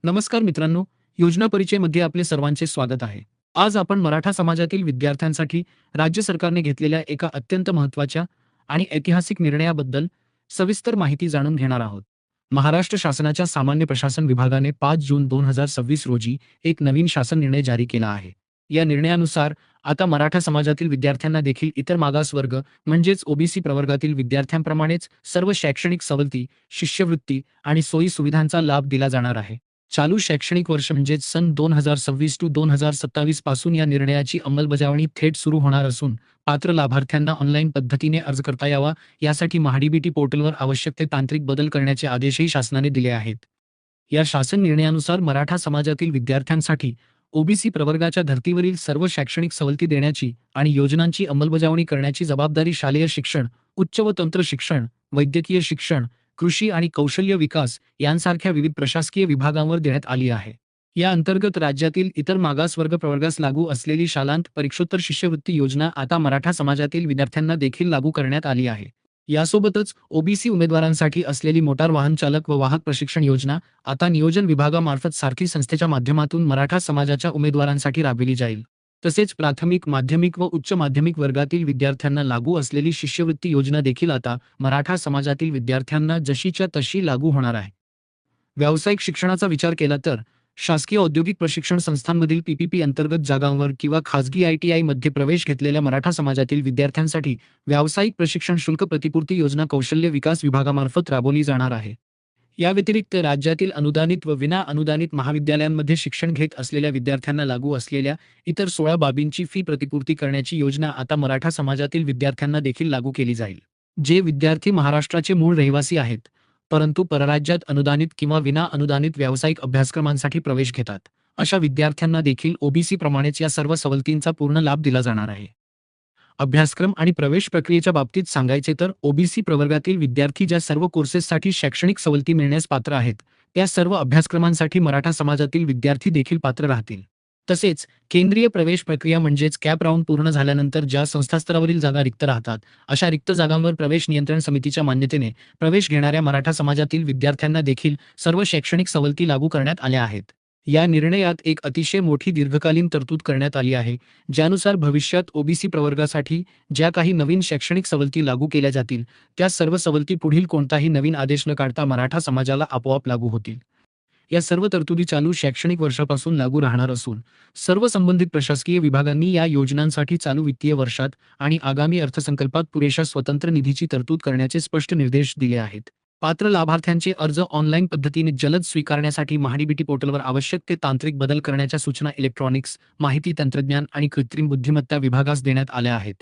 नमस्कार मित्रांनो, योजना परिचयमध्ये आपले सर्वांचे स्वागत आहे. आज आपण मराठा समाजातील विद्यार्थ्यांसाठी राज्य सरकारने घेतलेल्या एका अत्यंत महत्त्वाच्या आणि ऐतिहासिक निर्णयाबद्दल सविस्तर माहिती जाणून घेणार आहोत. महाराष्ट्र शासनाच्या सामान्य प्रशासन विभागाने 5 जून 2026 रोजी एक नवीन शासन निर्णय जारी केला आहे. या निर्णयानुसार आता मराठा समाजातील विद्यार्थ्यांना देखील इतर मागासवर्ग म्हणजेच ओबीसी प्रवर्गातील विद्यार्थ्यांप्रमाणेच सर्व शैक्षणिक सवलती, शिष्यवृत्ती आणि सोयी सुविधांचा लाभ दिला जाणार आहे. चालू शैक्षणिक वर्ष म्हणजेच सन 2026 टू 2027 पासून या निर्णयाची अंमलबजावणी थेट सुरू होणार असून पात्र लाभार्थ्यांना ऑनलाईन पद्धतीने अर्ज करता यावा यासाठी महाडीबीटी पोर्टलवर आवश्यक ते तांत्रिक बदल करण्याचे आदेशही शासनाने दिले आहेत. या शासन निर्णयानुसार मराठा समाजातील विद्यार्थ्यांसाठी ओबीसी प्रवर्गाच्या धर्तीवरील सर्व शैक्षणिक सवलती देण्याची आणि योजनांची अंमलबजावणी करण्याची जबाबदारी शालेय शिक्षण, उच्च व तंत्र शिक्षण, वैद्यकीय शिक्षण, कृषी आणि कौशल्य विकास यांसारख्या विविध प्रशासकीय विभागांवर देण्यात आली आहे. या अंतर्गत राज्यातील इतर मागासवर्ग प्रवर्गास लागू असलेली शालांत परीक्षोत्तर शिष्यवृत्ती योजना आता मराठा समाजातील विद्यार्थ्यांना देखील लागू करण्यात आली आहे. यासोबतच ओबीसी उमेदवारांसाठी असलेली मोटार वाहन चालक व वाहक प्रशिक्षण योजना आता नियोजन विभागामार्फत सारथी संस्थेच्या माध्यमातून मराठा समाजाच्या उमेदवारांसाठी राबविली जाईल. तसेच प्राथमिक, माध्यमिक व उच्च माध्यमिक वर्गातील विद्यार्थ्यांना लागू असलेली शिष्यवृत्ती योजना देखील आता मराठा समाजातील विद्यार्थ्यांना जशीच्या तशी लागू होणार आहे. व्यावसायिक शिक्षणाचा विचार केला तर शासकीय औद्योगिक प्रशिक्षण संस्थांमधील पीपीपी अंतर्गत जागांवर किंवा खाजगी ITI मध्ये प्रवेश घेतलेल्या मराठा समाजातील विद्यार्थ्यांसाठी व्यावसायिक प्रशिक्षण शुल्क प्रतिपूर्ती योजना कौशल्य विकास विभागामार्फत राबवली जाणार आहे. या व्यतिरिक्त राज्यातील अनुदानित व विना अनुदानित महाविद्यालयांमध्ये शिक्षण घेत असलेल्या विद्यार्थ्यांना लागू असलेल्या इतर 16 बाबींची फी प्रतिपूर्ती करण्याची योजना आता मराठा समाजातील विद्यार्थ्यांना देखील लागू केली जाईल. जे विद्यार्थी महाराष्ट्राचे मूळ रहिवासी आहेत, परंतु परराज्यात अनुदानित किंवा विना अनुदानित व्यावसायिक अभ्यासक्रमांसाठी प्रवेश घेतात, अशा विद्यार्थ्यांना देखील ओबीसी प्रमाणेच या सर्व सवलतींचा पूर्ण लाभ दिला जाणार आहे. अभ्यासक्रम आणि प्रवेश प्रक्रियेच्या बाबतीत सांगायचे तर ओबीसी प्रवर्गातील विद्यार्थी ज्या सर्व कोर्सेससाठी शैक्षणिक सवलती मिळण्यास पात्र आहेत, त्या सर्व अभ्यासक्रमांसाठी मराठा समाजातील विद्यार्थी देखील पात्र राहतील. तसेच केंद्रीय प्रवेश प्रक्रिया म्हणजेच कॅप राऊंड पूर्ण झाल्यानंतर ज्या संस्थास्तरावरील जागा रिक्त राहतात, अशा रिक्त जागांवर प्रवेश नियंत्रण समितीच्या मान्यतेने प्रवेश घेणाऱ्या मराठा समाजातील विद्यार्थ्यांना देखील सर्व शैक्षणिक सवलती लागू करण्यात आल्या आहेत. या निर्णयात एक अतिशय मोठी दीर्घकालीन तरतूद करण्यात आली आहे, ज्यानुसार भविष्यात ओबीसी प्रवर्गासाठी ज्या काही नवीन शैक्षणिक सवलती लागू केल्या जातील, त्या सर्व सवलती पुढील कोणताही नवीन आदेश न काढता मराठा समाजाला आपोआप लागू होतील. या सर्व तरतुदी चालू शैक्षणिक वर्षापासून लागू राहणार असून सर्व संबंधित प्रशासकीय विभागांनी या योजनांसाठी चालू वित्तीय वर्षात आणि आगामी अर्थसंकल्पात पुरेशा स्वतंत्र निधीची तरतूद करण्याचे स्पष्ट निर्देश दिले आहेत. पात्र लाभार्थ्यांचे अर्ज ऑनलाईन पद्धतीने जलद स्वीकारण्यासाठी महाडीबीटी पोर्टलवर आवश्यक ते तांत्रिक बदल करण्याच्या सूचना इलेक्ट्रॉनिक्स, माहिती तंत्रज्ञान आणि कृत्रिम बुद्धिमत्ता विभागास देण्यात आल्या आहेत.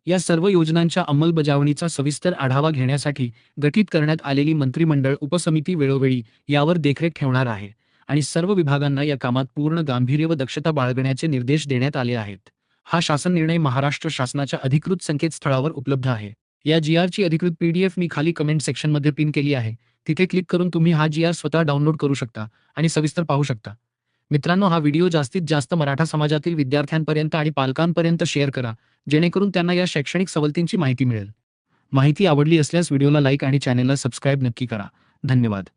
या सर्व योजनांच्या अंमलबजावणीचा सविस्तर आढावा घेण्यासाठी गठीत करण्यात आलेली मंत्रिमंडळ उपसमिती वेळोवेळी यावर देखरेख ठेवणार आहे आणि सर्व विभागांना या कामात पूर्ण गांभीर्य व दक्षता बाळगण्याचे निर्देश देण्यात आले आहेत. हा शासन निर्णय महाराष्ट्र शासनाच्या अधिकृत संकेतस्थळावर उपलब्ध आहे. या GRची अधिकृत PDF मी खाली कमेंट सेक्शनमध्ये पिन केली आहे. तिथे क्लिक करून तुम्ही हा GR स्वतः डाउनलोड करू शकता आणि सविस्तर पाहू शकता. मित्रांनो, हा व्हिडिओ जास्तीत जास्त मराठा समाजातील विद्यार्थ्यांपर्यंत आणि पालकांपर्यंत शेअर करा, जेणेकरून त्यांना या शैक्षणिक सवलतींची माहिती मिळेल. माहिती आवडली असल्यास व्हिडिओला लाईक आणि चॅनेलला सबस्क्राईब नक्की करा. धन्यवाद.